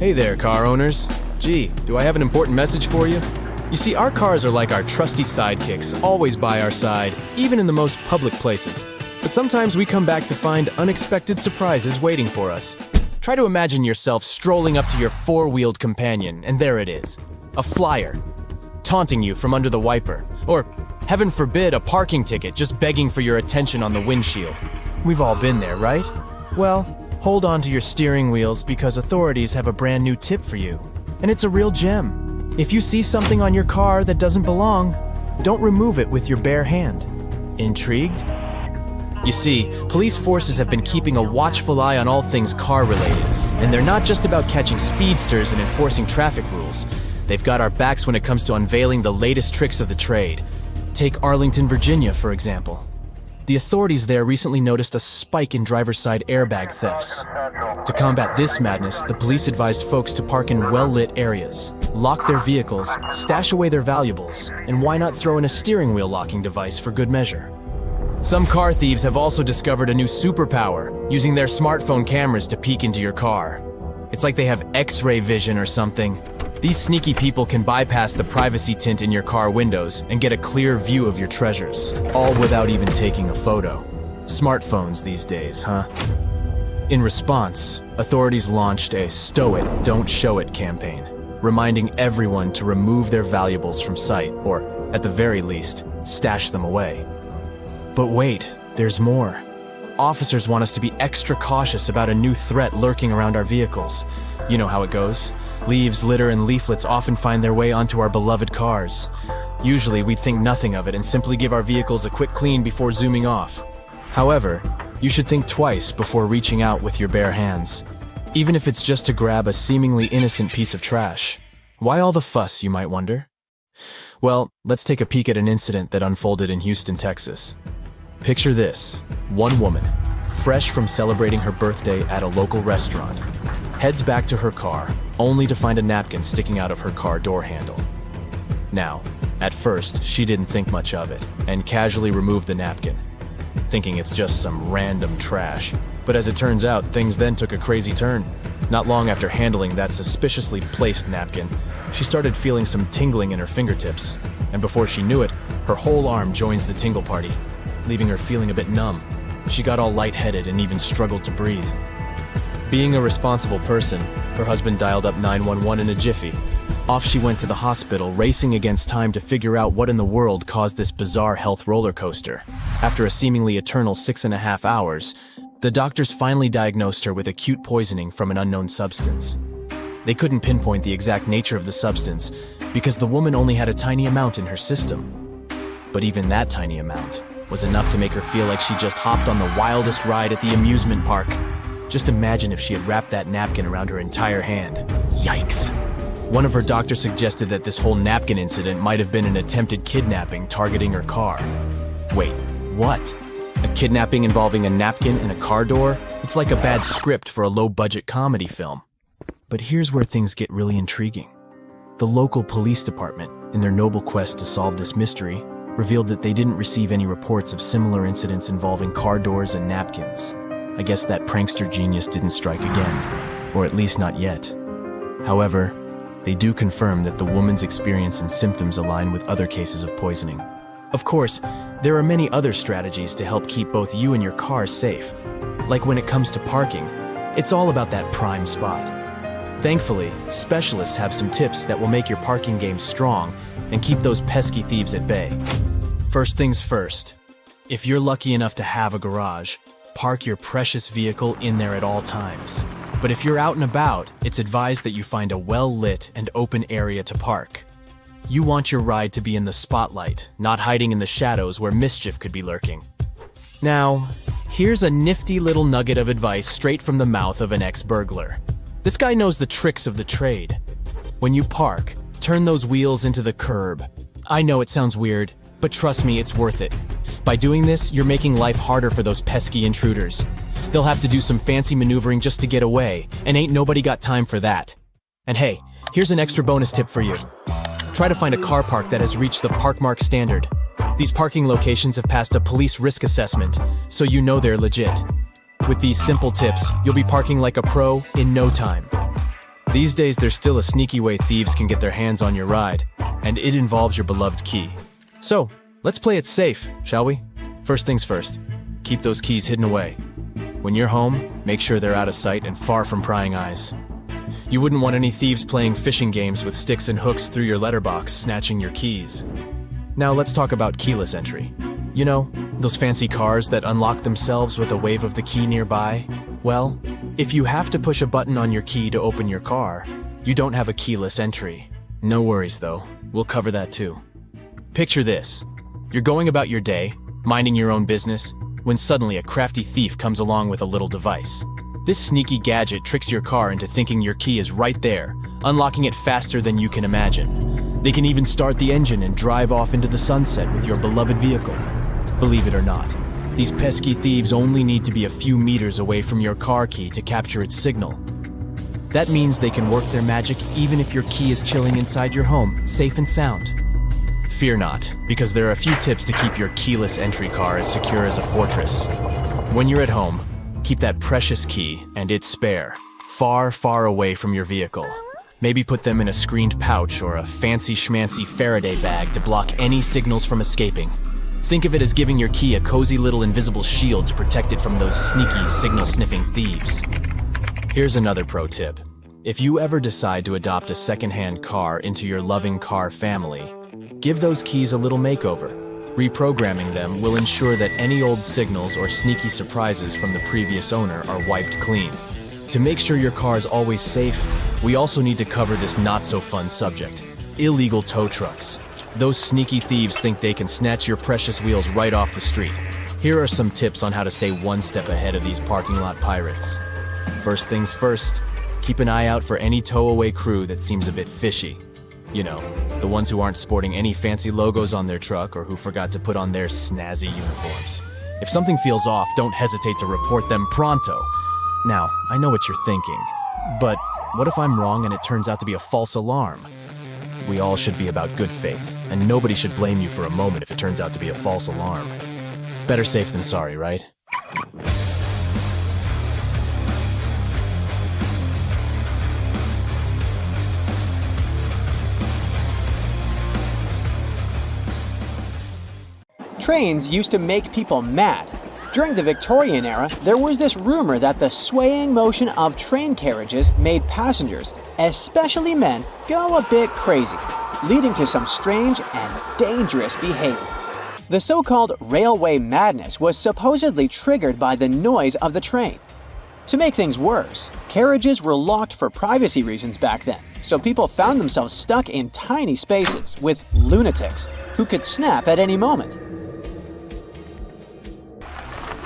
Hey there, car owners. Gee, do I have an important message for you? You see, our cars are like our trusty sidekicks, always by our side, even in the most public places. But sometimes we come back to find unexpected surprises waiting for us. Try to imagine yourself strolling up to your four-wheeled companion, and there it is. A flyer, taunting you from under the wiper. Or, heaven forbid, a parking ticket just begging for your attention on the windshield. We've all been there, right? Well, hold on to your steering wheels because authorities have a brand new tip for you. And it's a real gem. If you see something on your car that doesn't belong, don't remove it with your bare hand. Intrigued? You see, police forces have been keeping a watchful eye on all things car-related, and they're not just about catching speedsters and enforcing traffic rules. They've got our backs when it comes to unveiling the latest tricks of the trade. Take Arlington, Virginia, for example. The authorities there recently noticed a spike in driver's side airbag thefts. To combat this madness, the police advised folks to park in well-lit areas, lock their vehicles, stash away their valuables, and why not throw in a steering wheel locking device for good measure. Some car thieves have also discovered a new superpower, using their smartphone cameras to peek into your car. It's like they have X-ray vision or something. These sneaky people can bypass the privacy tint in your car windows and get a clear view of your treasures, all without even taking a photo. Smartphones these days, huh? In response, authorities launched a "Stow It, Don't Show It" campaign, reminding everyone to remove their valuables from sight, or, at the very least, stash them away. But wait, there's more. Officers want us to be extra cautious about a new threat lurking around our vehicles. You know how it goes. Leaves, litter, and leaflets often find their way onto our beloved cars. Usually, we'd think nothing of it and simply give our vehicles a quick clean before zooming off. However, you should think twice before reaching out with your bare hands. Even if it's just to grab a seemingly innocent piece of trash. Why all the fuss, you might wonder? Well, let's take a peek at an incident that unfolded in Houston, Texas. Picture this. One woman, fresh from celebrating her birthday at a local restaurant, heads back to her car, only to find a napkin sticking out of her car door handle. Now, at first, she didn't think much of it, and casually removed the napkin, thinking it's just some random trash. But as it turns out, things then took a crazy turn. Not long after handling that suspiciously placed napkin, she started feeling some tingling in her fingertips, and before she knew it, her whole arm joins the tingle party, leaving her feeling a bit numb. She got all lightheaded and even struggled to breathe. Being a responsible person, her husband dialed up 911 in a jiffy. Off she went to the hospital, racing against time to figure out what in the world caused this bizarre health roller coaster. After a seemingly eternal 6.5 hours, the doctors finally diagnosed her with acute poisoning from an unknown substance. They couldn't pinpoint the exact nature of the substance because the woman only had a tiny amount in her system. But even that tiny amount was enough to make her feel like she just hopped on the wildest ride at the amusement park. Just imagine if she had wrapped that napkin around her entire hand. Yikes. One of her doctors suggested that this whole napkin incident might have been an attempted kidnapping targeting her car. Wait, what? A kidnapping involving a napkin and a car door? It's like a bad script for a low-budget comedy film. But here's where things get really intriguing. The local police department, in their noble quest to solve this mystery, revealed that they didn't receive any reports of similar incidents involving car doors and napkins. I guess that prankster genius didn't strike again, or at least not yet. However, they do confirm that the woman's experience and symptoms align with other cases of poisoning. Of course, there are many other strategies to help keep both you and your car safe. Like when it comes to parking, it's all about that prime spot. Thankfully, specialists have some tips that will make your parking game strong and keep those pesky thieves at bay. First things first, if you're lucky enough to have a garage, park your precious vehicle in there at all times. But if you're out and about, it's advised that you find a well-lit and open area to park. You want your ride to be in the spotlight, not hiding in the shadows where mischief could be lurking. Now, here's a nifty little nugget of advice straight from the mouth of an ex-burglar. This guy knows the tricks of the trade. When you park, turn those wheels into the curb. I know it sounds weird, but trust me, it's worth it. By doing this, you're making life harder for those pesky intruders. They'll have to do some fancy maneuvering just to get away, and ain't nobody got time for that. And hey, here's an extra bonus tip for you. Try to find a car park that has reached the Parkmark standard. These parking locations have passed a police risk assessment, so you know they're legit. With these simple tips, you'll be parking like a pro in no time. These days, there's still a sneaky way thieves can get their hands on your ride, and it involves your beloved key. So, let's play it safe, shall we? First things first, keep those keys hidden away. When you're home, make sure they're out of sight and far from prying eyes. You wouldn't want any thieves playing fishing games with sticks and hooks through your letterbox, snatching your keys. Now let's talk about keyless entry. You know, those fancy cars that unlock themselves with a wave of the key nearby? Well, if you have to push a button on your key to open your car, you don't have a keyless entry. No worries though, we'll cover that too. Picture this. You're going about your day, minding your own business, when suddenly a crafty thief comes along with a little device. This sneaky gadget tricks your car into thinking your key is right there, unlocking it faster than you can imagine. They can even start the engine and drive off into the sunset with your beloved vehicle. Believe it or not, these pesky thieves only need to be a few meters away from your car key to capture its signal. That means they can work their magic even if your key is chilling inside your home, safe and sound. Fear not, because there are a few tips to keep your keyless entry car as secure as a fortress. When you're at home, keep that precious key and its spare far, far away from your vehicle. Maybe put them in a screened pouch or a fancy schmancy Faraday bag to block any signals from escaping. Think of it as giving your key a cozy little invisible shield to protect it from those sneaky signal-sniffing thieves. Here's another pro tip. If you ever decide to adopt a second-hand car into your loving car family, give those keys a little makeover. Reprogramming them will ensure that any old signals or sneaky surprises from the previous owner are wiped clean. To make sure your car is always safe, we also need to cover this not-so-fun subject: illegal tow trucks. Those sneaky thieves think they can snatch your precious wheels right off the street. Here are some tips on how to stay one step ahead of these parking lot pirates. First things first, keep an eye out for any tow-away crew that seems a bit fishy. You know, the ones who aren't sporting any fancy logos on their truck or who forgot to put on their snazzy uniforms. If something feels off, don't hesitate to report them pronto. Now, I know what you're thinking, but what if I'm wrong and it turns out to be a false alarm? We all should be about good faith, and nobody should blame you for a moment if it turns out to be a false alarm. Better safe than sorry, right? Trains used to make people mad. During the Victorian era, there was this rumor that the swaying motion of train carriages made passengers, especially men, go a bit crazy, leading to some strange and dangerous behavior. The so-called railway madness was supposedly triggered by the noise of the train. To make things worse, carriages were locked for privacy reasons back then, so people found themselves stuck in tiny spaces with lunatics who could snap at any moment.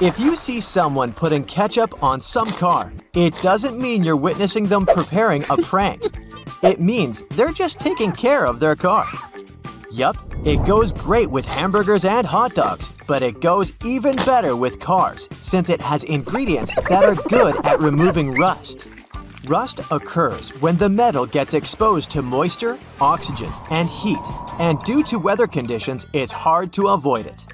If you see someone putting ketchup on some car, it doesn't mean you're witnessing them preparing a prank. It means they're just taking care of their car. Yup, it goes great with hamburgers and hot dogs, but it goes even better with cars since it has ingredients that are good at removing rust. Rust occurs when the metal gets exposed to moisture, oxygen, and heat, and due to weather conditions, it's hard to avoid it.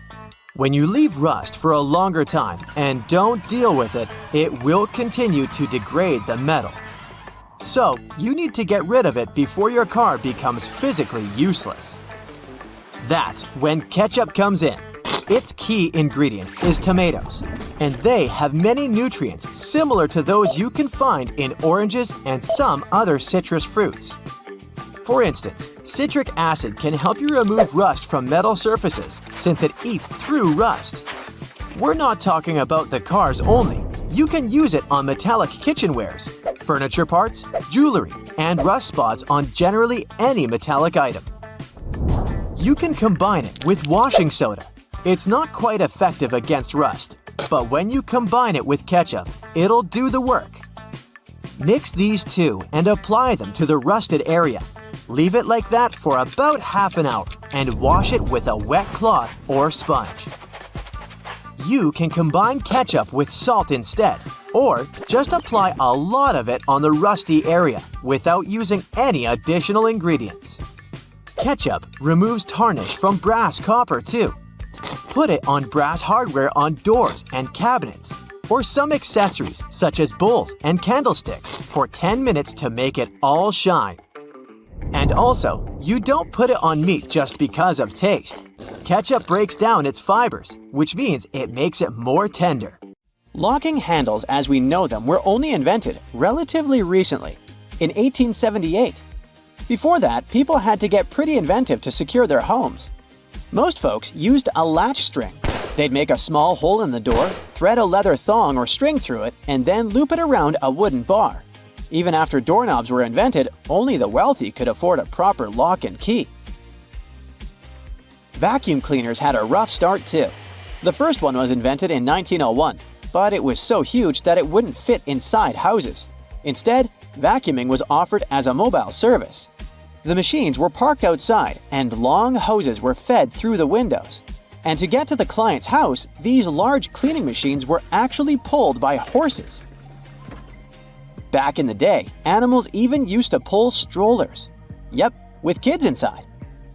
When you leave rust for a longer time and don't deal with it, it will continue to degrade the metal. So, you need to get rid of it before your car becomes physically useless. That's when ketchup comes in. Its key ingredient is tomatoes, and they have many nutrients similar to those you can find in oranges and some other citrus fruits. For instance, citric acid can help you remove rust from metal surfaces since it eats through rust. We're not talking about the cars only. You can use it on metallic kitchenwares, furniture parts, jewelry, and rust spots on generally any metallic item. You can combine it with washing soda. It's not quite effective against rust, but when you combine it with ketchup, it'll do the work. Mix these two and apply them to the rusted area. Leave it like that for about half an hour and wash it with a wet cloth or sponge. You can combine ketchup with salt instead, or just apply a lot of it on the rusty area without using any additional ingredients. Ketchup removes tarnish from brass copper too. Put it on brass hardware on doors and cabinets. or some accessories such as bowls and candlesticks for 10 minutes to make it all shine. And also, you don't put it on meat just because of taste. Ketchup breaks down its fibers, which means it makes it more tender. Locking handles as we know them were only invented relatively recently, in 1878. Before that, people had to get pretty inventive to secure their homes. Most folks used a latch string. They'd make a small hole in the door, thread a leather thong or string through it, and then loop it around a wooden bar. Even after doorknobs were invented, only the wealthy could afford a proper lock and key. Vacuum cleaners had a rough start too. The first one was invented in 1901, but it was so huge that it wouldn't fit inside houses. Instead, vacuuming was offered as a mobile service. The machines were parked outside, and long hoses were fed through the windows. And to get to the client's house, these large cleaning machines were actually pulled by horses. Back in the day, animals even used to pull strollers. Yep, with kids inside.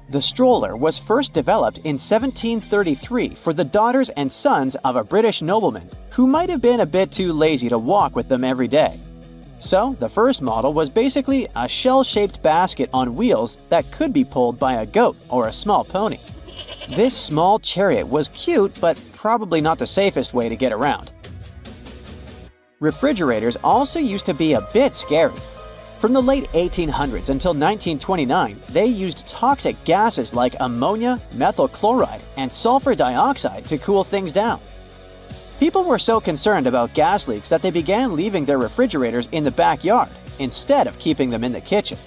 The stroller was first developed in 1733 for the daughters and sons of a British nobleman who might have been a bit too lazy to walk with them every day. So, the first model was basically a shell-shaped basket on wheels that could be pulled by a goat or a small pony. This small chariot was cute, but probably not the safest way to get around. Refrigerators also used to be a bit scary. From the late 1800s until 1929, they used toxic gases like ammonia, methyl chloride, and sulfur dioxide to cool things down. People were so concerned about gas leaks that they began leaving their refrigerators in the backyard instead of keeping them in the kitchen.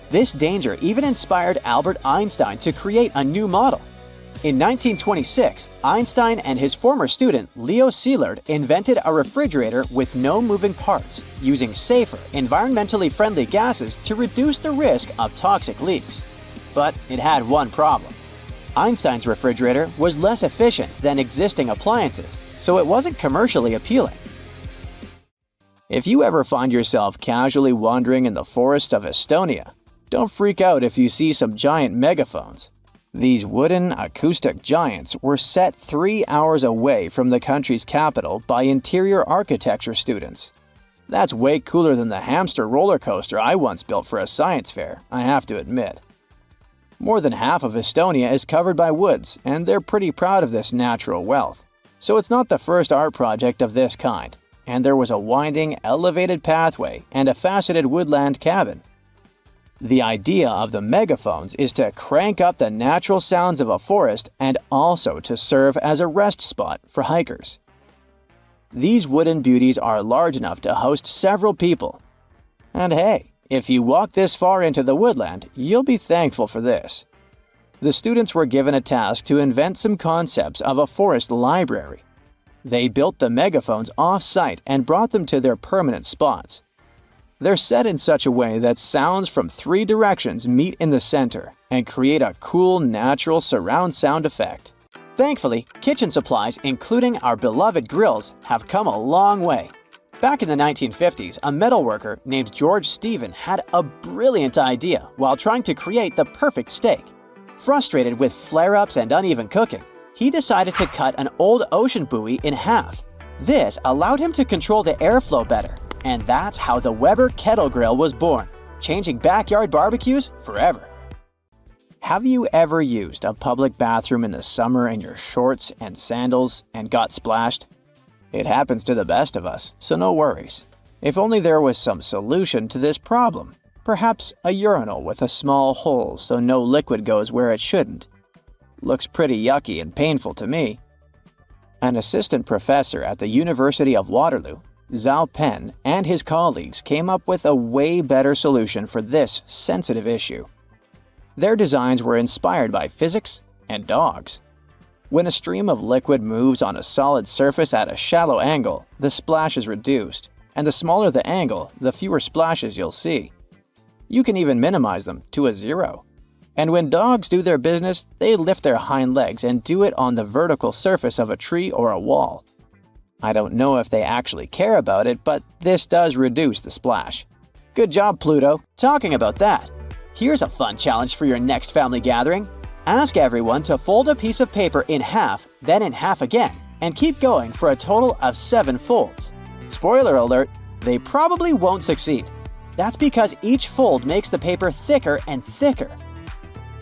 This danger even inspired Albert Einstein to create a new model. In 1926, Einstein and his former student Leo Szilard invented a refrigerator with no moving parts, using safer, environmentally friendly gases to reduce the risk of toxic leaks. But it had one problem. Einstein's refrigerator was less efficient than existing appliances, so it wasn't commercially appealing. If you ever find yourself casually wandering in the forests of Estonia, don't freak out if you see some giant megaphones. These wooden acoustic giants were set 3 hours away from the country's capital by interior architecture students. That's way cooler than the hamster roller coaster I once built for a science fair, I have to admit. More than half of Estonia is covered by woods, and they're pretty proud of this natural wealth. So it's not the first art project of this kind, and there was a winding, elevated pathway and a faceted woodland cabin. The idea of the megaphones is to crank up the natural sounds of a forest and also to serve as a rest spot for hikers. These wooden beauties are large enough to host several people. And hey, if you walk this far into the woodland, you'll be thankful for this. The students were given a task to invent some concepts of a forest library. They built the megaphones off-site and brought them to their permanent spots. They're set in such a way that sounds from 3 directions meet in the center and create a cool, natural surround sound effect. Thankfully, kitchen supplies, including our beloved grills, have come a long way. Back in the 1950s, a metalworker named George Stephen had a brilliant idea while trying to create the perfect steak. Frustrated with flare-ups and uneven cooking, he decided to cut an old ocean buoy in half. This allowed him to control the airflow better. And that's how the Weber kettle grill was born, changing backyard barbecues forever. Have you ever used a public bathroom in the summer in your shorts and sandals and got splashed? It happens to the best of us, so no worries. If only there was some solution to this problem. Perhaps a urinal with a small hole so no liquid goes where it shouldn't. Looks pretty yucky and painful to me. An assistant professor at the University of Waterloo, Zhao Pen, and his colleagues came up with a way better solution for this sensitive issue. Their designs were inspired by physics and dogs. When a stream of liquid moves on a solid surface at a shallow angle, the splash is reduced, and the smaller the angle, the fewer splashes you'll see. You can even minimize them to a 0. And when dogs do their business, they lift their hind legs and do it on the vertical surface of a tree or a wall. I don't know if they actually care about it, but this does reduce the splash. Good job, Pluto. Talking about that, here's a fun challenge for your next family gathering. Ask everyone to fold a piece of paper in half, then in half again, and keep going for a total of 7 folds. Spoiler alert, they probably won't succeed. That's because each fold makes the paper thicker and thicker.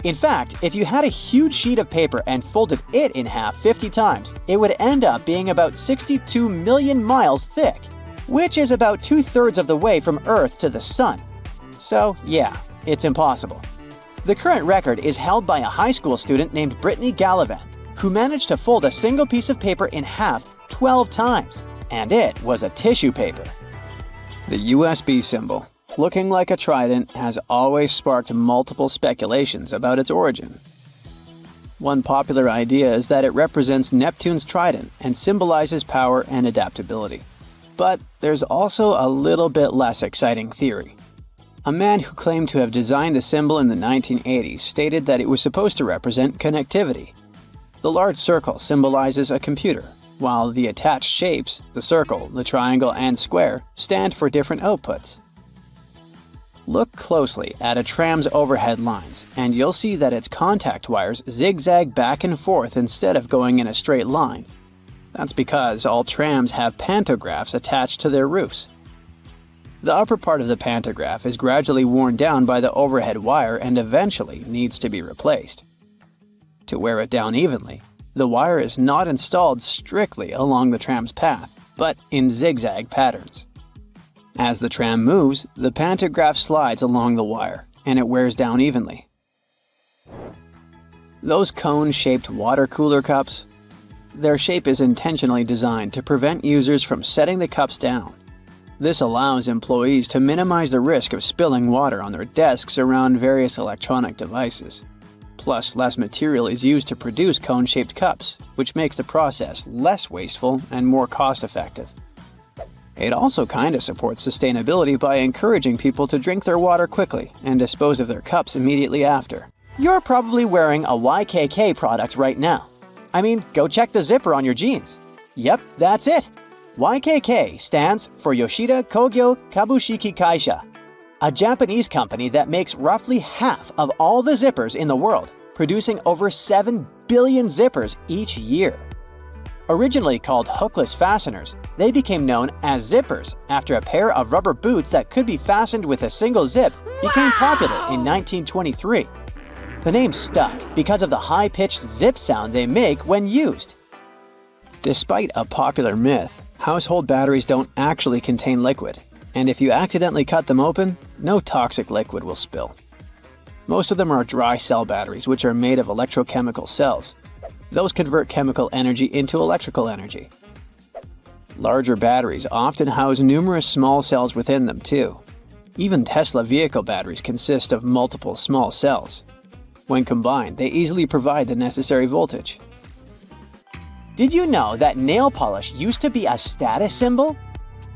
In fact, if you had a huge sheet of paper and folded it in half 50 times, it would end up being about 62 million miles thick, which is about 2/3 of the way from Earth to the Sun. So yeah, it's impossible. The current record is held by a high school student named Brittany Gallivan, who managed to fold a single piece of paper in half 12 times, and it was a tissue paper. The USB symbol, looking like a trident, has always sparked multiple speculations about its origin. One popular idea is that it represents Neptune's trident and symbolizes power and adaptability. But there's also a little bit less exciting theory. A man who claimed to have designed the symbol in the 1980s stated that it was supposed to represent connectivity. The large circle symbolizes a computer, while the attached shapes, the circle, the triangle, and square, stand for different outputs. Look closely at a tram's overhead lines, and you'll see that its contact wires zigzag back and forth instead of going in a straight line. That's because all trams have pantographs attached to their roofs. The upper part of the pantograph is gradually worn down by the overhead wire and eventually needs to be replaced. To wear it down evenly, the wire is not installed strictly along the tram's path, but in zigzag patterns. As the tram moves, the pantograph slides along the wire, and it wears down evenly. Those cone-shaped water cooler cups? Their shape is intentionally designed to prevent users from setting the cups down. This allows employees to minimize the risk of spilling water on their desks around various electronic devices. Plus, less material is used to produce cone-shaped cups, which makes the process less wasteful and more cost-effective. It also kinda supports sustainability by encouraging people to drink their water quickly and dispose of their cups immediately after. You're probably wearing a YKK product right now. I mean, go check the zipper on your jeans. Yep, that's it. YKK stands for Yoshida Kogyo Kabushiki Kaisha, a Japanese company that makes roughly half of all the zippers in the world, producing over 7 billion zippers each year. Originally called hookless fasteners, they became known as zippers after a pair of rubber boots that could be fastened with a single zip became popular in 1923. The name stuck because of the high-pitched zip sound they make when used. Despite a popular myth, household batteries don't actually contain liquid, and if you accidentally cut them open, no toxic liquid will spill. Most of them are dry cell batteries, which are made of electrochemical cells. Those convert chemical energy into electrical energy. Larger batteries often house numerous small cells within them too. Even Tesla vehicle batteries consist of multiple small cells. When combined, they easily provide the necessary voltage. Did you know that nail polish used to be a status symbol?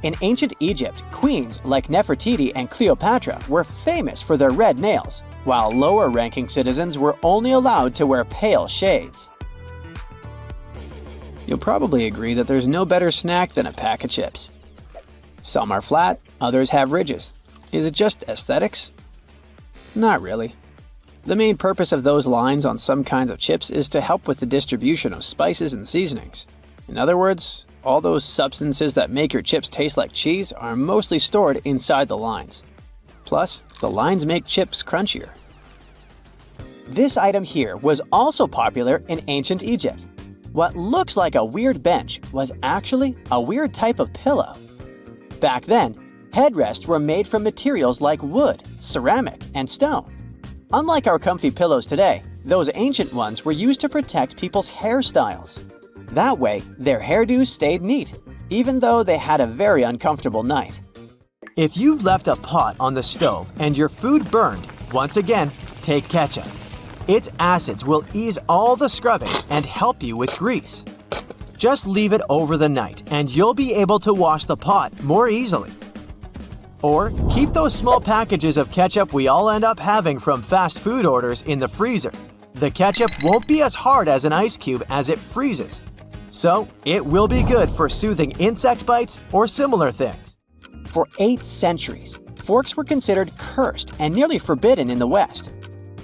In ancient Egypt, queens like Nefertiti and Cleopatra were famous for their red nails, while lower-ranking citizens were only allowed to wear pale shades. You'll probably agree that there's no better snack than a pack of chips. Some are flat, others have ridges. Is it just aesthetics? Not really. The main purpose of those lines on some kinds of chips is to help with the distribution of spices and seasonings. In other words, all those substances that make your chips taste like cheese are mostly stored inside the lines. Plus, the lines make chips crunchier. This item here was also popular in ancient Egypt. What looks like a weird bench was actually a weird type of pillow. Back then, headrests were made from materials like wood, ceramic, and stone. Unlike our comfy pillows today, those ancient ones were used to protect people's hairstyles. That way, their hairdos stayed neat, even though they had a very uncomfortable night. If you've left a pot on the stove and your food burned, once again, take ketchup. Its acids will ease all the scrubbing and help you with grease. Just leave it over the night and you'll be able to wash the pot more easily. Or keep those small packages of ketchup we all end up having from fast food orders in the freezer. The ketchup won't be as hard as an ice cube as it freezes. So it will be good for soothing insect bites or similar things. For 8 centuries, forks were considered cursed and nearly forbidden in the West.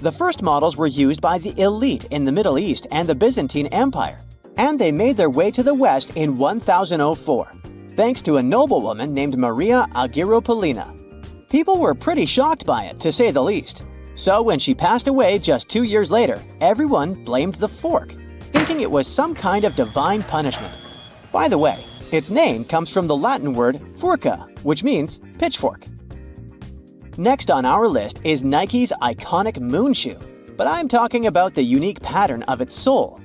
The first models were used by the elite in the Middle East and the Byzantine Empire. and they made their way to the West in 1004, thanks to a noblewoman named Maria Agrippina. People were pretty shocked by it, to say the least. So when she passed away just 2 years later, everyone blamed the fork, thinking it was some kind of divine punishment. By the way, its name comes from the Latin word furca, which means pitchfork. Next on our list is Nike's iconic moon shoe, but I'm talking about the unique pattern of its sole.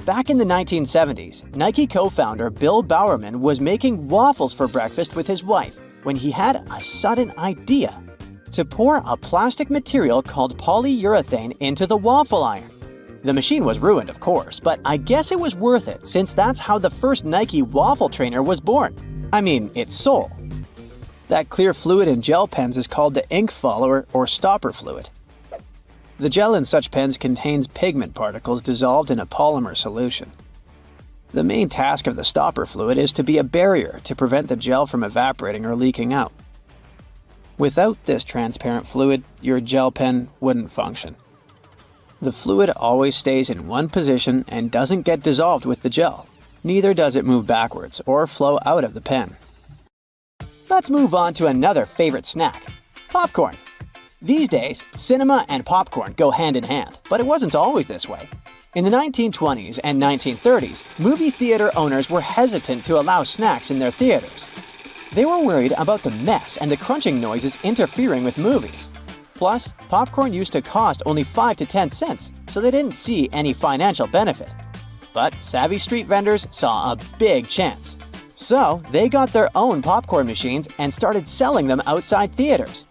Back in the 1970s, Nike co-founder Bill Bowerman was making waffles for breakfast with his wife when he had a sudden idea to pour a plastic material called polyurethane into the waffle iron. The machine was ruined, of course, but I guess it was worth it since that's how the first Nike waffle trainer was born. I mean, its sole. That clear fluid in gel pens is called the ink follower or stopper fluid. The gel in such pens contains pigment particles dissolved in a polymer solution. The main task of the stopper fluid is to be a barrier to prevent the gel from evaporating or leaking out. Without this transparent fluid, your gel pen wouldn't function. The fluid always stays in one position and doesn't get dissolved with the gel. Neither does it move backwards or flow out of the pen. Let's move on to another favorite snack, popcorn. These days, cinema and popcorn go hand in hand, but it wasn't always this way. In the 1920s and 1930s, movie theater owners were hesitant to allow snacks in their theaters. They were worried about the mess and the crunching noises interfering with movies. Plus, popcorn used to cost only 5 to 10 cents, so they didn't see any financial benefit. But savvy street vendors saw a big chance. So, they got their own popcorn machines and started selling them outside theaters.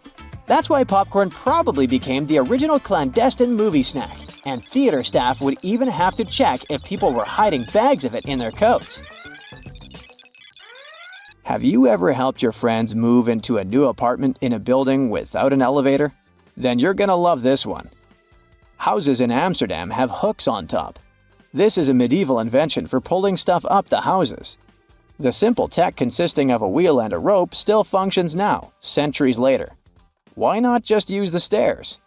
That's why popcorn probably became the original clandestine movie snack, and theater staff would even have to check if people were hiding bags of it in their coats. Have you ever helped your friends move into a new apartment in a building without an elevator? Then you're gonna love this one. Houses in Amsterdam have hooks on top. This is a medieval invention for pulling stuff up the houses. The simple tech consisting of a wheel and a rope still functions now, centuries later. Why not just use the stairs?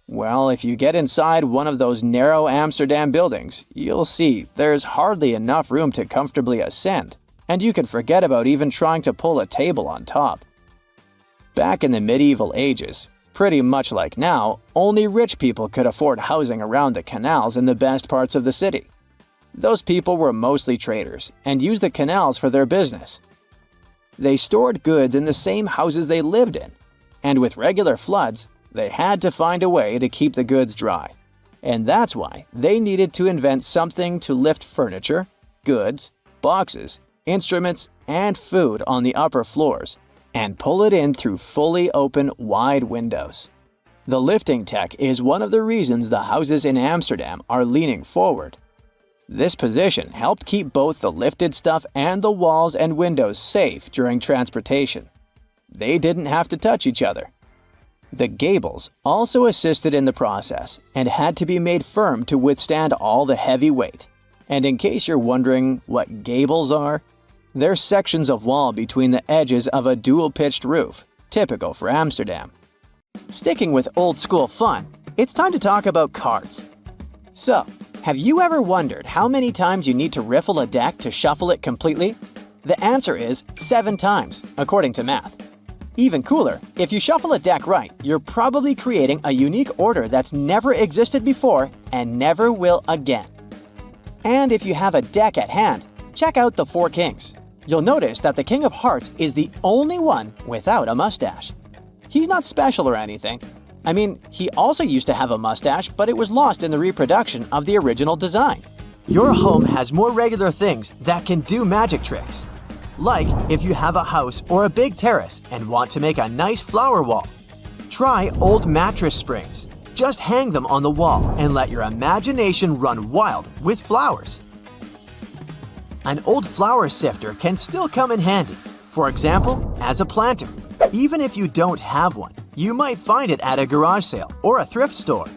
Well, if you get inside one of those narrow Amsterdam buildings, you'll see there's hardly enough room to comfortably ascend, and you can forget about even trying to pull a table on top. Back in the medieval ages, pretty much like now, only rich people could afford housing around the canals in the best parts of the city. Those people were mostly traders and used the canals for their business. They stored goods in the same houses they lived in, and with regular floods, they had to find a way to keep the goods dry. And that's why they needed to invent something to lift furniture, goods, boxes, instruments, and food on the upper floors, and pull it in through fully open, wide windows. The lifting tech is one of the reasons the houses in Amsterdam are leaning forward. This position helped keep both the lifted stuff and the walls and windows safe during transportation. They didn't have to touch each other. The gables also assisted in the process and had to be made firm to withstand all the heavy weight. And in case you're wondering what gables are, they're sections of wall between the edges of a dual-pitched roof, typical for Amsterdam. Sticking with old-school fun, it's time to talk about cards. So, have you ever wondered how many times you need to riffle a deck to shuffle it completely? The answer is 7 times, according to math. Even cooler, if you shuffle a deck right, you're probably creating a unique order that's never existed before and never will again. And if you have a deck at hand, check out the 4 kings. You'll notice that the King of Hearts is the only one without a mustache. He's not special or anything. I mean, he also used to have a mustache, but it was lost in the reproduction of the original design. Your home has more regular things that can do magic tricks. Like if you have a house or a big terrace and want to make a nice flower wall. Try old mattress springs. Just hang them on the wall and let your imagination run wild with flowers. An old flower sifter can still come in handy, for example, as a planter. Even if you don't have one, you might find it at a garage sale or a thrift store.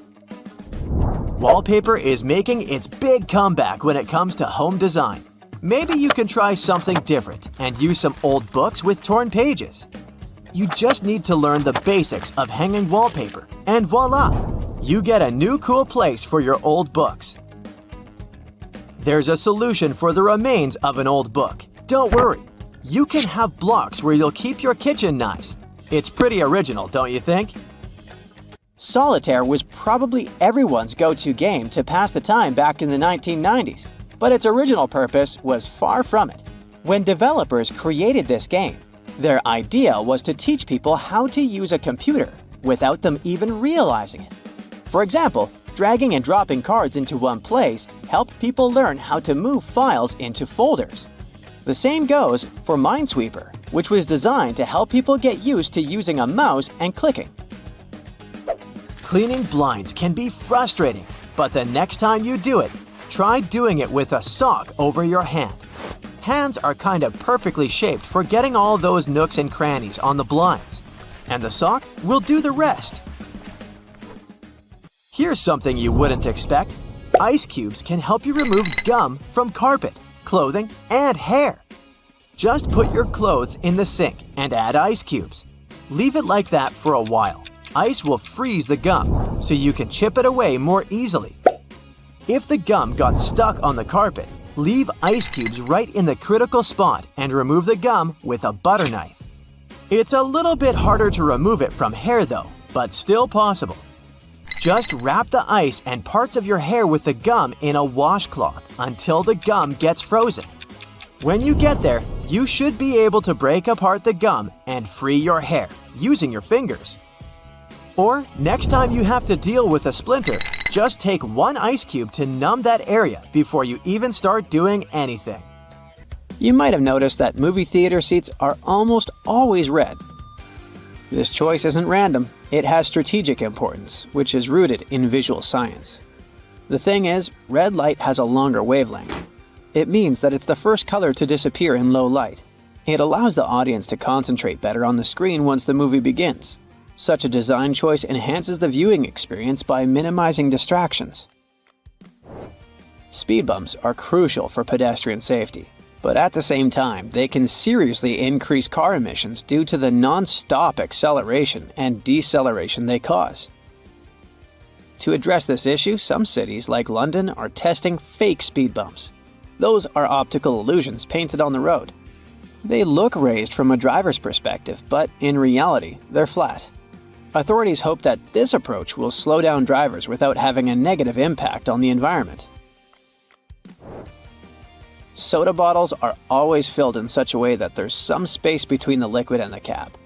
Wallpaper is making its big comeback when it comes to home design. Maybe you can try something different and use some old books with torn pages. You just need to learn the basics of hanging wallpaper, and voila! You get a new cool place for your old books. There's a solution for the remains of an old book. Don't worry. You can have blocks where you'll keep your kitchen knives. It's pretty original, don't you think? Solitaire was probably everyone's go-to game to pass the time back in the 1990s, but its original purpose was far from it. When developers created this game, their idea was to teach people how to use a computer without them even realizing it. For example, dragging and dropping cards into one place helped people learn how to move files into folders. The same goes for Minesweeper, which was designed to help people get used to using a mouse and clicking. Cleaning blinds can be frustrating, but the next time you do it, try doing it with a sock over your hand. Hands are kind of perfectly shaped for getting all those nooks and crannies on the blinds, and the sock will do the rest. Here's something you wouldn't expect. Ice cubes can help you remove gum from carpet, clothing, and hair. Just put your clothes in the sink and add ice cubes. Leave it like that for a while. Ice will freeze the gum, so you can chip it away more easily. If the gum got stuck on the carpet, leave ice cubes right in the critical spot and remove the gum with a butter knife. It's a little bit harder to remove it from hair though, but still possible. Just wrap the ice and parts of your hair with the gum in a washcloth until the gum gets frozen. When you get there, you should be able to break apart the gum and free your hair using your fingers. Or, next time you have to deal with a splinter, just take one ice cube to numb that area before you even start doing anything. You might have noticed that movie theater seats are almost always red. This choice isn't random. It has strategic importance, which is rooted in visual science. The thing is, red light has a longer wavelength. It means that it's the first color to disappear in low light. It allows the audience to concentrate better on the screen once the movie begins. Such a design choice enhances the viewing experience by minimizing distractions. Speed bumps are crucial for pedestrian safety, but at the same time, they can seriously increase car emissions due to the non-stop acceleration and deceleration they cause. To address this issue, some cities like London are testing fake speed bumps. Those are optical illusions painted on the road. They look raised from a driver's perspective, but in reality, they're flat. Authorities hope that this approach will slow down drivers without having a negative impact on the environment. Soda bottles are always filled in such a way that there's some space between the liquid and the cap.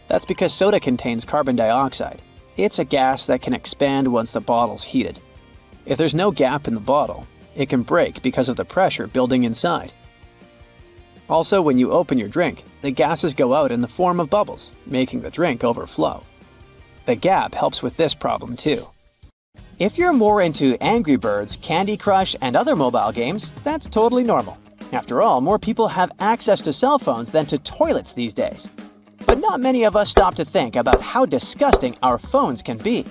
That's because soda contains carbon dioxide. It's a gas that can expand once the bottle's heated. If there's no gap in the bottle, it can break because of the pressure building inside. Also, when you open your drink, the gases go out in the form of bubbles, making the drink overflow. The gap helps with this problem too. If you're more into Angry Birds, Candy Crush, and other mobile games, that's totally normal. After all, more people have access to cell phones than to toilets these days. But not many of us stop to think about how disgusting our phones can be.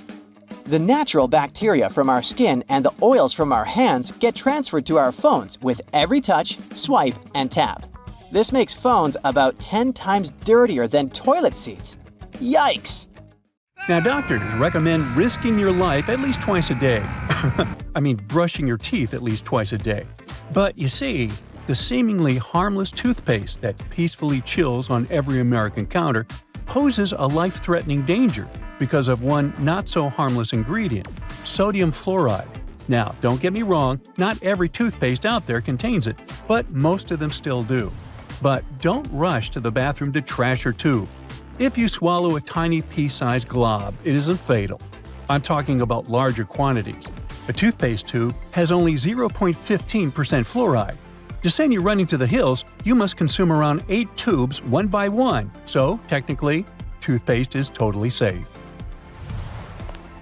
The natural bacteria from our skin and the oils from our hands get transferred to our phones with every touch, swipe, and tap. This makes phones about 10 times dirtier than toilet seats. Yikes! Now, doctors recommend risking your life at least twice a day. I mean, brushing your teeth at least twice a day. But you see, the seemingly harmless toothpaste that peacefully chills on every American counter poses a life-threatening danger because of one not-so-harmless ingredient, sodium fluoride. Now, don't get me wrong, not every toothpaste out there contains it, but most of them still do. But don't rush to the bathroom to trash your tube. If you swallow a tiny pea-sized glob, it isn't fatal. I'm talking about larger quantities. A toothpaste tube has only 0.15% fluoride. To send you running to the hills, you must consume around 8 tubes one by one, so technically, toothpaste is totally safe.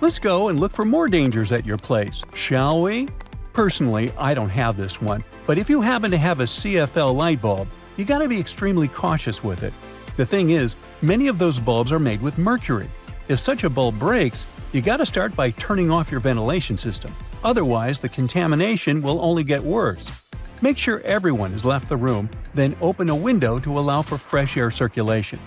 Let's go and look for more dangers at your place, shall we? Personally, I don't have this one, but if you happen to have a CFL light bulb, you gotta be extremely cautious with it. The thing is, many of those bulbs are made with mercury. If such a bulb breaks, you gotta start by turning off your ventilation system. Otherwise, the contamination will only get worse. Make sure everyone has left the room, then open a window to allow for fresh air circulation.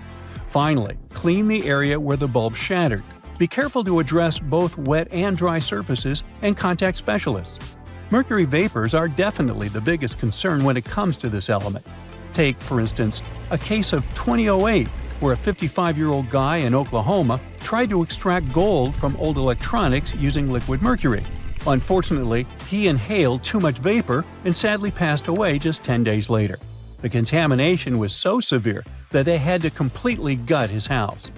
Finally, clean the area where the bulb shattered. Be careful to address both wet and dry surfaces and contact specialists. Mercury vapors are definitely the biggest concern when it comes to this element. Take, for instance, a case of 2008, where a 55-year-old guy in Oklahoma tried to extract gold from old electronics using liquid mercury. Unfortunately, he inhaled too much vapor and sadly passed away just 10 days later. The contamination was so severe that they had to completely gut his house.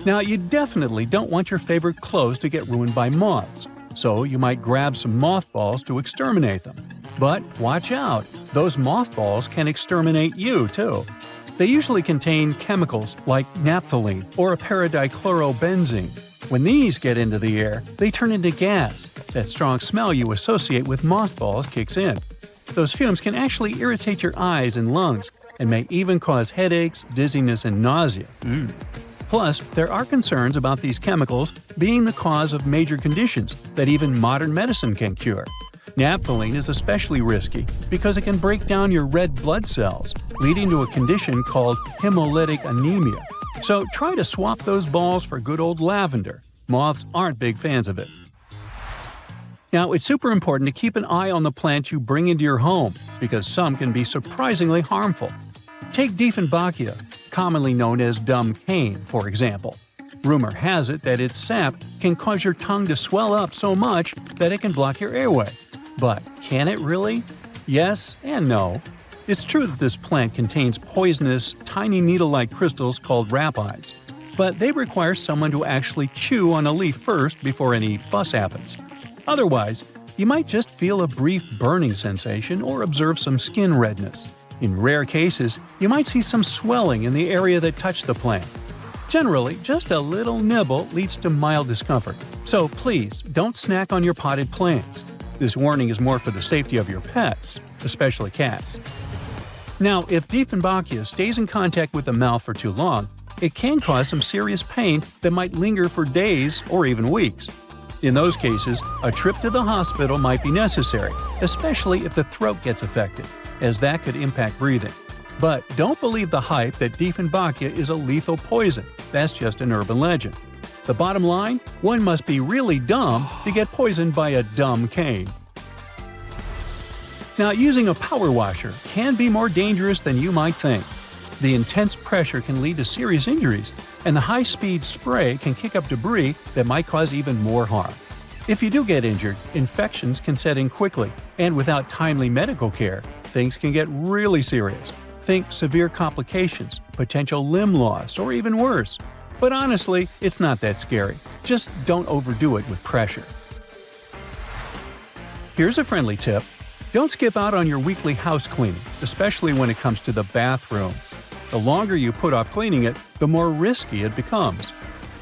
Now, you definitely don't want your favorite clothes to get ruined by moths, so you might grab some mothballs to exterminate them. But watch out, those mothballs can exterminate you too. They usually contain chemicals like naphthalene or a paradichlorobenzene. When these get into the air, they turn into gas. That strong smell you associate with mothballs kicks in. Those fumes can actually irritate your eyes and lungs, and may even cause headaches, dizziness, and nausea. Plus, there are concerns about these chemicals being the cause of major conditions that even modern medicine can cure. Naphthalene is especially risky because it can break down your red blood cells, leading to a condition called hemolytic anemia. So try to swap those balls for good old lavender. Moths aren't big fans of it. Now, it's super important to keep an eye on the plants you bring into your home, because some can be surprisingly harmful. Take Dieffenbachia, commonly known as dumb cane, for example. Rumor has it that its sap can cause your tongue to swell up so much that it can block your airway. But can it really? Yes and no. It's true that this plant contains poisonous, tiny needle-like crystals called rapides, but they require someone to actually chew on a leaf first before any fuss happens. Otherwise, you might just feel a brief burning sensation or observe some skin redness. In rare cases, you might see some swelling in the area that touched the plant. Generally, just a little nibble leads to mild discomfort, so please don't snack on your potted plants. This warning is more for the safety of your pets, especially cats. Now, if Dieffenbachia stays in contact with the mouth for too long, it can cause some serious pain that might linger for days or even weeks. In those cases, a trip to the hospital might be necessary, especially if the throat gets affected, as that could impact breathing. But don't believe the hype that Dieffenbachia is a lethal poison. That's just an urban legend. The bottom line? One must be really dumb to get poisoned by a dumb cane. Now, using a power washer can be more dangerous than you might think. The intense pressure can lead to serious injuries, and the high-speed spray can kick up debris that might cause even more harm. If you do get injured, infections can set in quickly, and without timely medical care, things can get really serious. Think severe complications, potential limb loss, or even worse. But honestly, it's not that scary. Just don't overdo it with pressure. Here's a friendly tip. Don't skip out on your weekly house cleaning, especially when it comes to the bathroom. The longer you put off cleaning it, the more risky it becomes.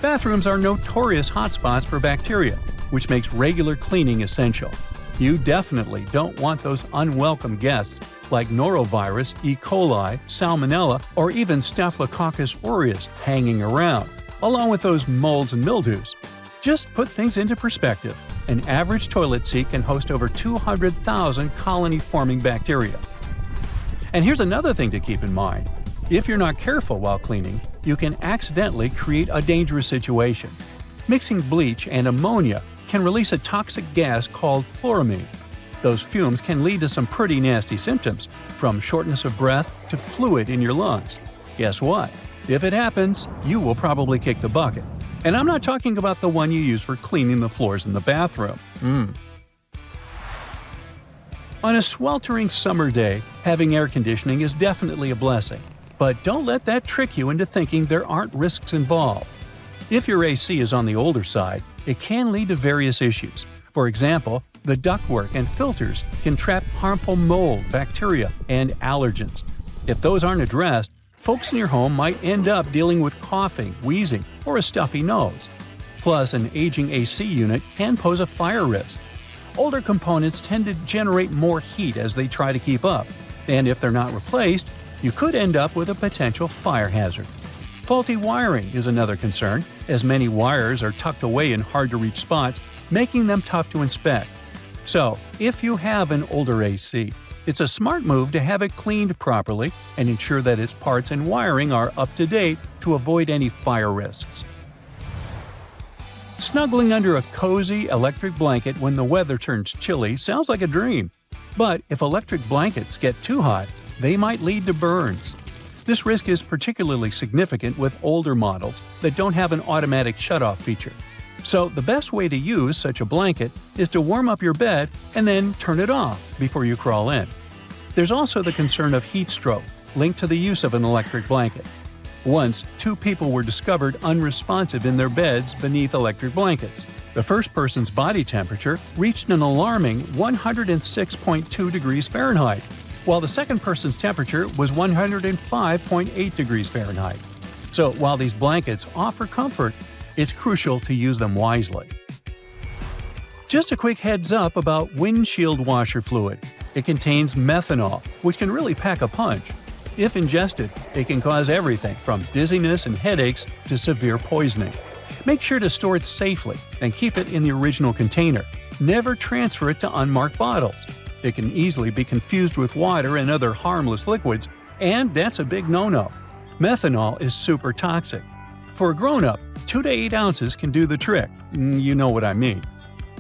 Bathrooms are notorious hotspots for bacteria, which makes regular cleaning essential. You definitely don't want those unwelcome guests like norovirus, E. coli, salmonella, or even Staphylococcus aureus hanging around, along with those molds and mildews. Just put things into perspective. An average toilet seat can host over 200,000 colony-forming bacteria. And here's another thing to keep in mind. If you're not careful while cleaning, you can accidentally create a dangerous situation. Mixing bleach and ammonia can release a toxic gas called chloramine. Those fumes can lead to some pretty nasty symptoms, from shortness of breath to fluid in your lungs. Guess what? If it happens, you will probably kick the bucket. And I'm not talking about the one you use for cleaning the floors in the bathroom. On a sweltering summer day, having air conditioning is definitely a blessing. But don't let that trick you into thinking there aren't risks involved. If your AC is on the older side, it can lead to various issues. For example, the ductwork and filters can trap harmful mold, bacteria, and allergens. If those aren't addressed, folks in your home might end up dealing with coughing, wheezing, or a stuffy nose. Plus, an aging AC unit can pose a fire risk. Older components tend to generate more heat as they try to keep up, and if they're not replaced, you could end up with a potential fire hazard. Faulty wiring is another concern, as many wires are tucked away in hard-to-reach spots, making them tough to inspect. So, if you have an older AC, it's a smart move to have it cleaned properly and ensure that its parts and wiring are up to date to avoid any fire risks. Snuggling under a cozy electric blanket when the weather turns chilly sounds like a dream. But if electric blankets get too hot, they might lead to burns. This risk is particularly significant with older models that don't have an automatic shutoff feature. So the best way to use such a blanket is to warm up your bed and then turn it off before you crawl in. There's also the concern of heat stroke, linked to the use of an electric blanket. Once, 2 people were discovered unresponsive in their beds beneath electric blankets. The first person's body temperature reached an alarming 106.2 degrees Fahrenheit, while the second person's temperature was 105.8 degrees Fahrenheit. So while these blankets offer comfort, it's crucial to use them wisely. Just a quick heads up about windshield washer fluid. It contains methanol, which can really pack a punch. If ingested, it can cause everything from dizziness and headaches to severe poisoning. Make sure to store it safely and keep it in the original container. Never transfer it to unmarked bottles. It can easily be confused with water and other harmless liquids, and that's a big no-no. Methanol is super toxic. For a grown-up, 2 to 8 ounces can do the trick. You know what I mean.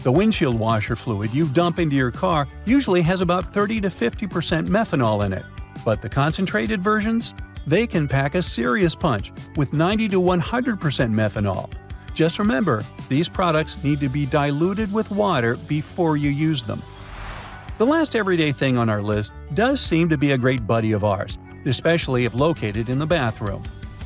The windshield washer fluid you dump into your car usually has about 30 to 50% methanol in it. But the concentrated versions? They can pack a serious punch with 90 to 100% methanol. Just remember, these products need to be diluted with water before you use them. The last everyday thing on our list does seem to be a great buddy of ours, especially if located in the bathroom.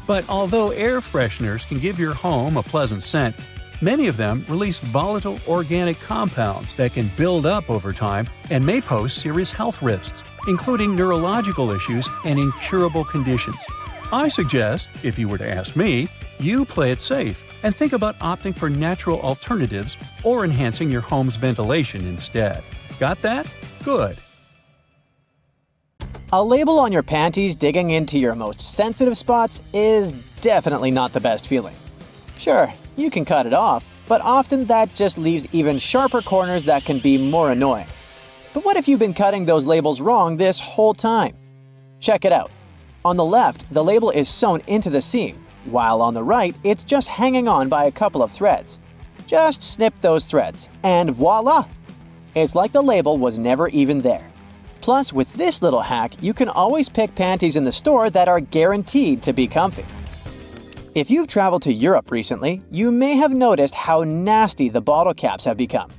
But although air fresheners can give your home a pleasant scent, many of them release volatile organic compounds that can build up over time and may pose serious health risks, including neurological issues and incurable conditions. I suggest, if you were to ask me, you play it safe and think about opting for natural alternatives or enhancing your home's ventilation instead. Got that? Good. A label on your panties digging into your most sensitive spots is definitely not the best feeling. Sure, you can cut it off, but often that just leaves even sharper corners that can be more annoying. But what if you've been cutting those labels wrong this whole time? Check it out. On the left, the label is sewn into the seam, while on the right, it's just hanging on by a couple of threads. Just snip those threads, and voila! It's like the label was never even there. Plus, with this little hack, you can always pick panties in the store that are guaranteed to be comfy. If you've traveled to Europe recently, you may have noticed how nasty the bottle caps have become.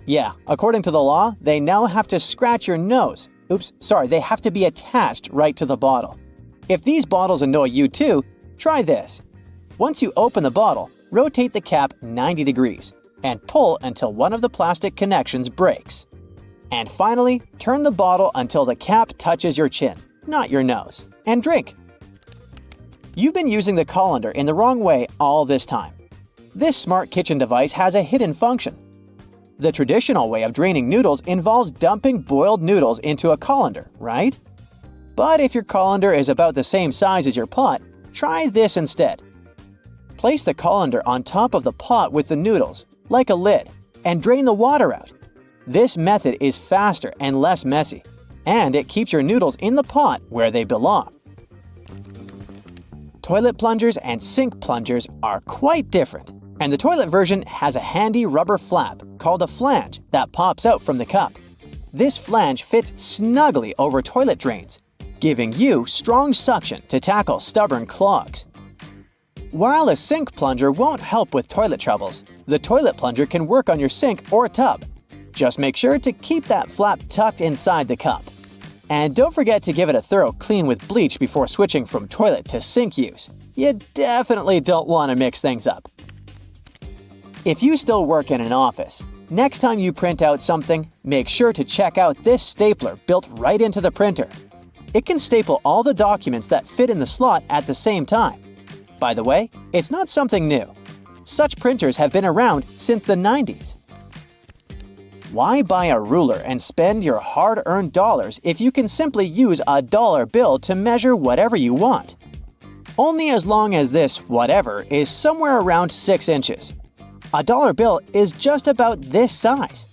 Yeah, according to the law, they now have to scratch your nose. They have to be attached right to the bottle. If these bottles annoy you too, try this. Once you open the bottle, rotate the cap 90 degrees and pull until one of the plastic connections breaks. And finally, turn the bottle until the cap touches your chin, not your nose, and drink. You've been using the colander in the wrong way all this time. This smart kitchen device has a hidden function. The traditional way of draining noodles involves dumping boiled noodles into a colander, right? But if your colander is about the same size as your pot, try this instead. Place the colander on top of the pot with the noodles, like a lid, and drain the water out. This method is faster and less messy, and it keeps your noodles in the pot where they belong. Toilet plungers and sink plungers are quite different, and the toilet version has a handy rubber flap called a flange that pops out from the cup. This flange fits snugly over toilet drains, giving you strong suction to tackle stubborn clogs. While a sink plunger won't help with toilet troubles, the toilet plunger can work on your sink or tub. Just make sure to keep that flap tucked inside the cup. And don't forget to give it a thorough clean with bleach before switching from toilet to sink use. You definitely don't want to mix things up. If you still work in an office, next time you print out something, make sure to check out this stapler built right into the printer. It can staple all the documents that fit in the slot at the same time. By the way, it's not something new. Such printers have been around since the 90s. Why buy a ruler and spend your hard-earned dollars if you can simply use a dollar bill to measure whatever you want? Only as long as this whatever is somewhere around 6 inches. A dollar bill is just about this size.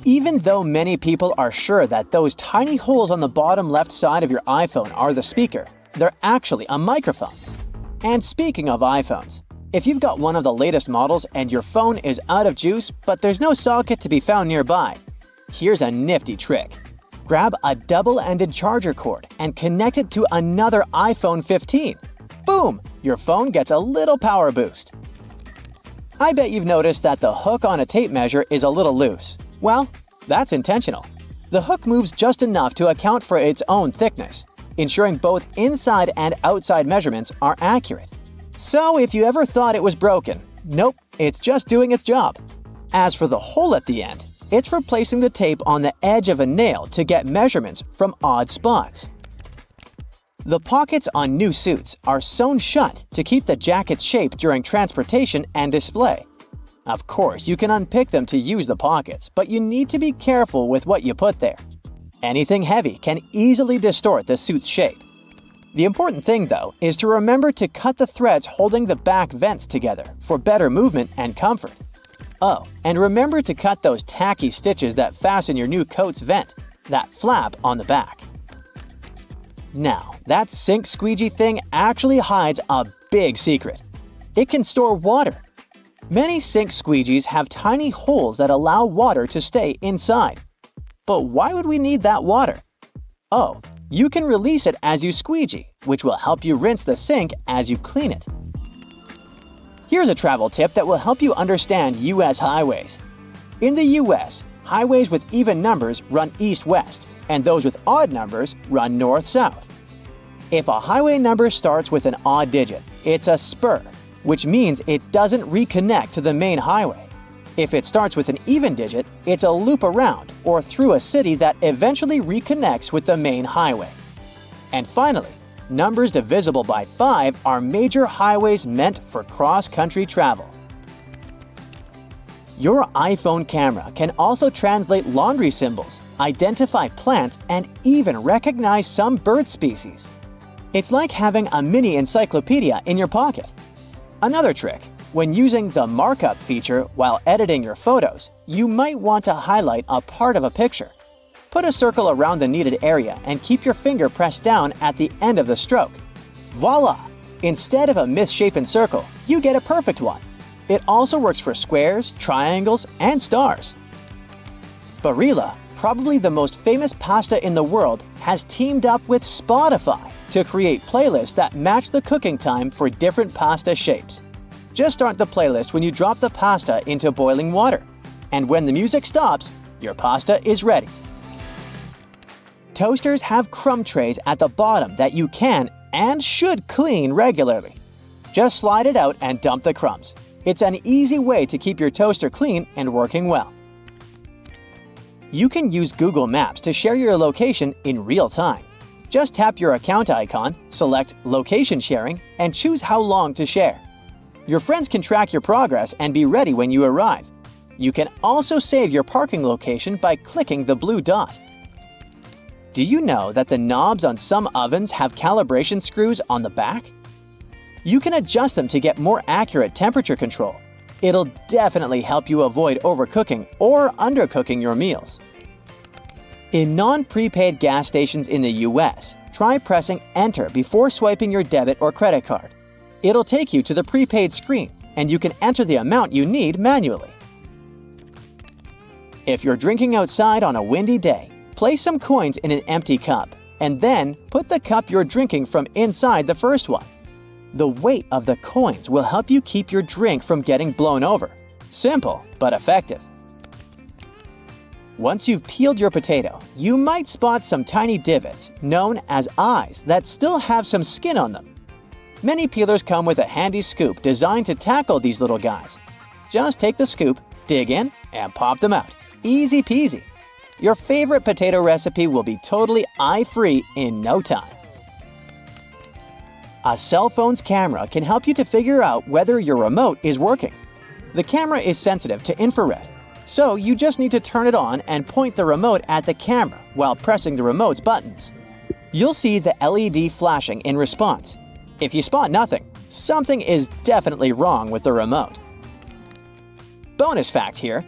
Even though many people are sure that those tiny holes on the bottom left side of your iPhone are the speaker, they're actually a microphone. And speaking of iPhones, If you've got one of the latest models and your phone is out of juice but there's no socket to be found nearby, here's a nifty trick. Grab a double-ended charger cord and connect it to another iPhone 15. Boom! Your phone gets a little power boost. I bet you've noticed that the hook on a tape measure is a little loose. Well, that's intentional. The hook moves just enough to account for its own thickness, ensuring both inside and outside measurements are accurate. So if you ever thought it was broken, nope, it's just doing its job. As for the hole at the end, it's replacing the tape on the edge of a nail to get measurements from odd spots. The pockets on new suits are sewn shut to keep the jacket's shape during transportation and display. Of course, you can unpick them to use the pockets, but you need to be careful with what you put there. Anything heavy can easily distort the suit's shape. The important thing, though, is to remember to cut the threads holding the back vents together for better movement and comfort. Oh, and remember to cut those tacky stitches that fasten your new coat's vent, that flap on the back. Now, that sink squeegee thing actually hides a big secret. It can store water. Many sink squeegees have tiny holes that allow water to stay inside. But why would we need that water? Oh, you can release it as you squeegee, which will help you rinse the sink as you clean it. Here's a travel tip that will help you understand US highways. In the US, highways with even numbers run east-west, and those with odd numbers run north-south. If a highway number starts with an odd digit, it's a spur, which means it doesn't reconnect to the main highway. If it starts with an even digit, it's a loop around or through a city that eventually reconnects with the main highway. And finally, numbers divisible by 5 are major highways meant for cross-country travel. Your iPhone camera can also translate laundry symbols, identify plants, and even recognize some bird species. It's like having a mini encyclopedia in your pocket. Another trick: when using the markup feature while editing your photos, you might want to highlight a part of a picture. Put a circle around the needed area and keep your finger pressed down at the end of the stroke. Voila! Instead of a misshapen circle, you get a perfect one. It also works for squares, triangles, and stars. Barilla, probably the most famous pasta in the world, has teamed up with Spotify to create playlists that match the cooking time for different pasta shapes. Just start the playlist when you drop the pasta into boiling water. And when the music stops, your pasta is ready. Toasters have crumb trays at the bottom that you can and should clean regularly. Just slide it out and dump the crumbs. It's an easy way to keep your toaster clean and working well. You can use Google Maps to share your location in real time. Just tap your account icon, select Location Sharing, and choose how long to share. Your friends can track your progress and be ready when you arrive. You can also save your parking location by clicking the blue dot. Do you know that the knobs on some ovens have calibration screws on the back? You can adjust them to get more accurate temperature control. It'll definitely help you avoid overcooking or undercooking your meals. In non-prepaid gas stations in the US, try pressing Enter before swiping your debit or credit card. It'll take you to the prepaid screen, and you can enter the amount you need manually. If you're drinking outside on a windy day, place some coins in an empty cup, and then put the cup you're drinking from inside the first one. The weight of the coins will help you keep your drink from getting blown over. Simple, but effective. Once you've peeled your potato, you might spot some tiny divots, known as eyes, that still have some skin on them. Many peelers come with a handy scoop designed to tackle these little guys. Just take the scoop, dig in, and pop them out. Easy peasy. Your favorite potato recipe will be totally eye-free in no time. A cell phone's camera can help you to figure out whether your remote is working. The camera is sensitive to infrared, so you just need to turn it on and point the remote at the camera while pressing the remote's buttons. You'll see the LED flashing in response. If you spot nothing, something is definitely wrong with the remote. Bonus fact here: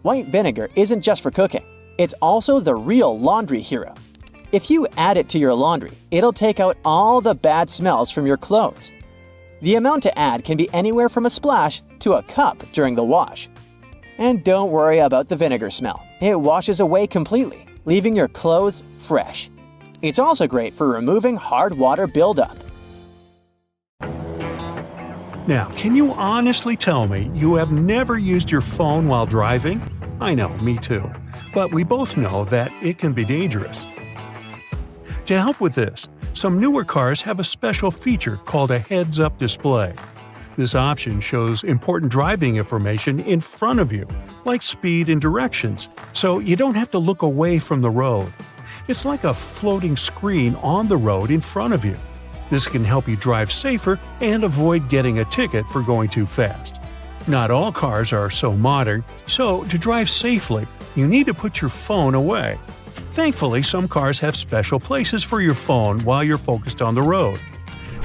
white vinegar isn't just for cooking. It's also the real laundry hero. If you add it to your laundry, it'll take out all the bad smells from your clothes. The amount to add can be anywhere from a splash to a cup during the wash. And don't worry about the vinegar smell. It washes away completely, leaving your clothes fresh. It's also great for removing hard water buildup. Now, can you honestly tell me you have never used your phone while driving? I know, me too. But we both know that it can be dangerous. To help with this, some newer cars have a special feature called a heads-up display. This option shows important driving information in front of you, like speed and directions, so you don't have to look away from the road. It's like a floating screen on the road in front of you. This can help you drive safer and avoid getting a ticket for going too fast. Not all cars are so modern, so to drive safely, you need to put your phone away. Thankfully, some cars have special places for your phone while you're focused on the road.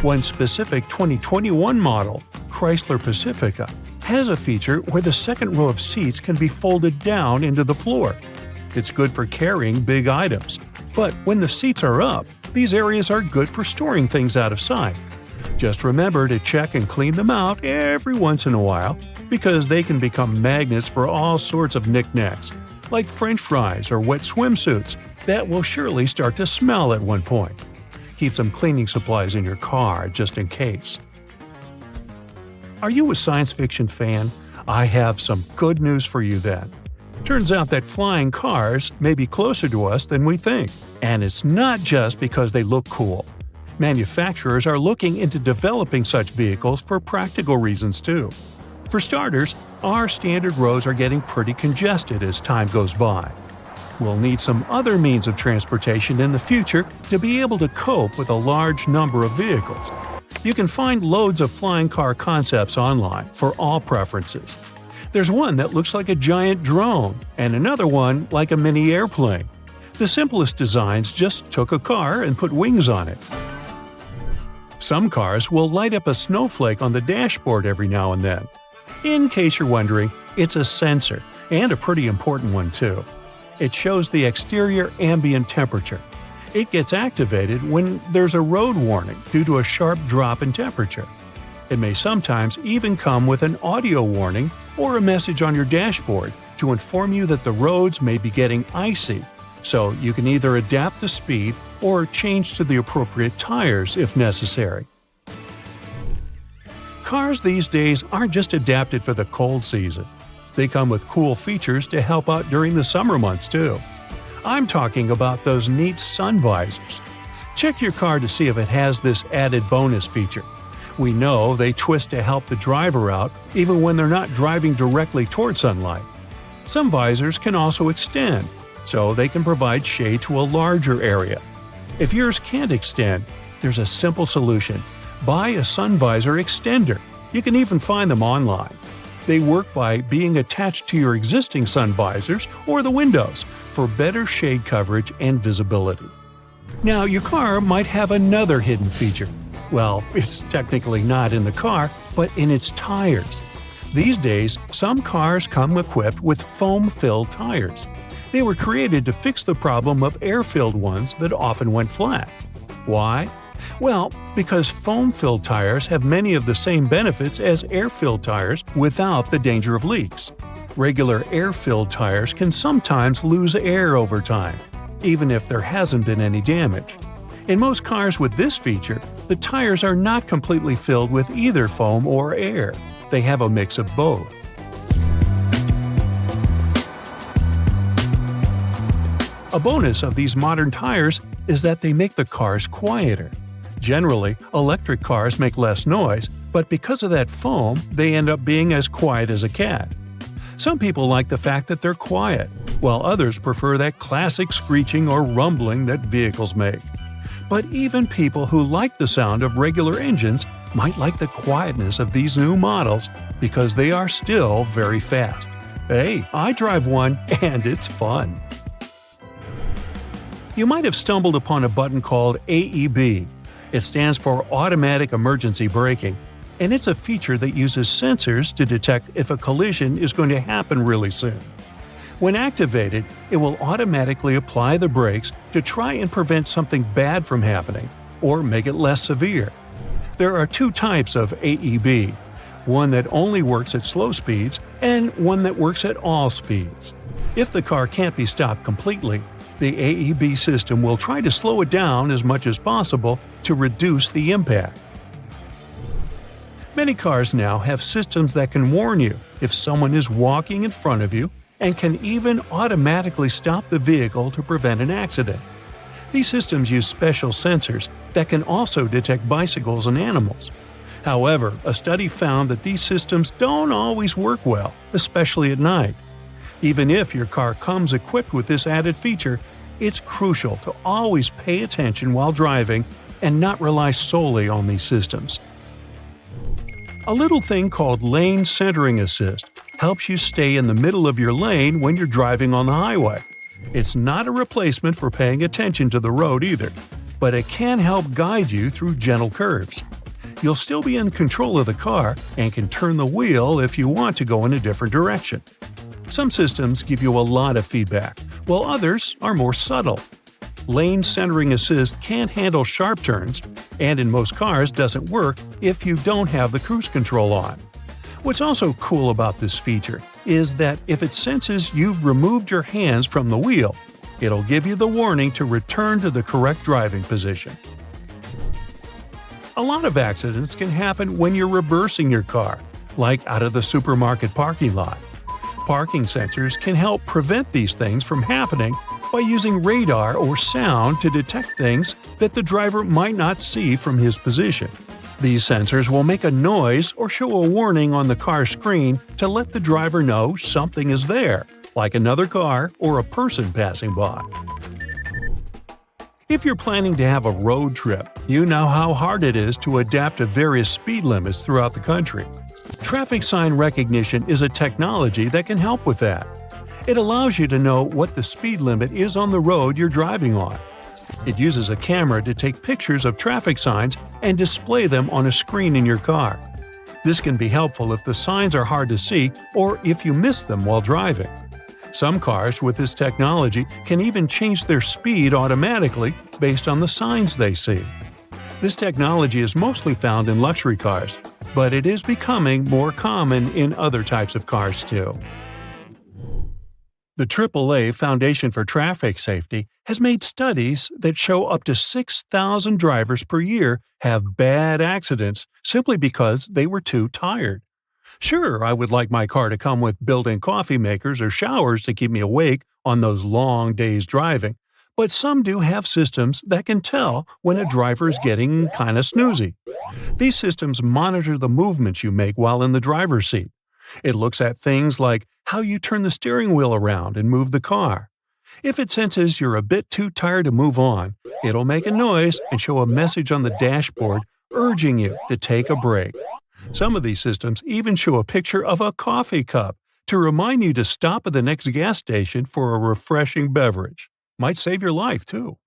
One specific 2021 model, Chrysler Pacifica, has a feature where the second row of seats can be folded down into the floor. It's good for carrying big items. But when the seats are up, these areas are good for storing things out of sight. Just remember to check and clean them out every once in a while, because they can become magnets for all sorts of knickknacks, like French fries or wet swimsuits that will surely start to smell at one point. Keep some cleaning supplies in your car just in case. Are you a science fiction fan? I have some good news for you then. Turns out that flying cars may be closer to us than we think. And it's not just because they look cool. Manufacturers are looking into developing such vehicles for practical reasons too. For starters, our standard roads are getting pretty congested as time goes by. We'll need some other means of transportation in the future to be able to cope with a large number of vehicles. You can find loads of flying car concepts online for all preferences. There's one that looks like a giant drone, and another one like a mini airplane. The simplest designs just took a car and put wings on it. Some cars will light up a snowflake on the dashboard every now and then. In case you're wondering, it's a sensor, and a pretty important one too. It shows the exterior ambient temperature. It gets activated when there's a road warning due to a sharp drop in temperature. It may sometimes even come with an audio warning or a message on your dashboard to inform you that the roads may be getting icy, so you can either adapt the speed or change to the appropriate tires if necessary. Cars these days aren't just adapted for the cold season. They come with cool features to help out during the summer months too. I'm talking about those neat sun visors. Check your car to see if it has this added bonus feature. We know they twist to help the driver out even when they're not driving directly toward sunlight. Some visors can also extend, so they can provide shade to a larger area. If yours can't extend, there's a simple solution. Buy a sun visor extender. You can even find them online. They work by being attached to your existing sun visors or the windows for better shade coverage and visibility. Now, your car might have another hidden feature. Well, it's technically not in the car, but in its tires. These days, some cars come equipped with foam-filled tires. They were created to fix the problem of air-filled ones that often went flat. Why? Well, because foam-filled tires have many of the same benefits as air-filled tires without the danger of leaks. Regular air-filled tires can sometimes lose air over time, even if there hasn't been any damage. In most cars with this feature, the tires are not completely filled with either foam or air. They have a mix of both. A bonus of these modern tires is that they make the cars quieter. Generally, electric cars make less noise, but because of that foam, they end up being as quiet as a cat. Some people like the fact that they're quiet, while others prefer that classic screeching or rumbling that vehicles make. But even people who like the sound of regular engines might like the quietness of these new models because they are still very fast. Hey, I drive one and it's fun. You might have stumbled upon a button called AEB. It stands for Automatic Emergency Braking, and it's a feature that uses sensors to detect if a collision is going to happen really soon. When activated, it will automatically apply the brakes to try and prevent something bad from happening, or make it less severe. There are two types of AEB, one that only works at slow speeds and one that works at all speeds. If the car can't be stopped completely, the AEB system will try to slow it down as much as possible to reduce the impact. Many cars now have systems that can warn you if someone is walking in front of you and can even automatically stop the vehicle to prevent an accident. These systems use special sensors that can also detect bicycles and animals. However, a study found that these systems don't always work well, especially at night. Even if your car comes equipped with this added feature, it's crucial to always pay attention while driving and not rely solely on these systems. A little thing called lane centering assist helps you stay in the middle of your lane when you're driving on the highway. It's not a replacement for paying attention to the road either, but it can help guide you through gentle curves. You'll still be in control of the car and can turn the wheel if you want to go in a different direction. Some systems give you a lot of feedback, while others are more subtle. Lane centering assist can't handle sharp turns, and in most cars doesn't work if you don't have the cruise control on. What's also cool about this feature is that if it senses you've removed your hands from the wheel, it'll give you the warning to return to the correct driving position. A lot of accidents can happen when you're reversing your car, like out of the supermarket parking lot. Parking sensors can help prevent these things from happening by using radar or sound to detect things that the driver might not see from his position. These sensors will make a noise or show a warning on the car screen to let the driver know something is there, like another car or a person passing by. If you're planning to have a road trip, you know how hard it is to adapt to various speed limits throughout the country. Traffic sign recognition is a technology that can help with that. It allows you to know what the speed limit is on the road you're driving on. It uses a camera to take pictures of traffic signs and display them on a screen in your car. This can be helpful if the signs are hard to see or if you miss them while driving. Some cars with this technology can even change their speed automatically based on the signs they see. This technology is mostly found in luxury cars, but it is becoming more common in other types of cars too. The AAA Foundation for Traffic Safety has made studies that show up to 6,000 drivers per year have bad accidents simply because they were too tired. Sure, I would like my car to come with built-in coffee makers or showers to keep me awake on those long days driving, but some do have systems that can tell when a driver is getting kinda snoozy. These systems monitor the movements you make while in the driver's seat. It looks at things like how you turn the steering wheel around and move the car. If it senses you're a bit too tired to move on, it'll make a noise and show a message on the dashboard urging you to take a break. Some of these systems even show a picture of a coffee cup to remind you to stop at the next gas station for a refreshing beverage. Might save your life, too.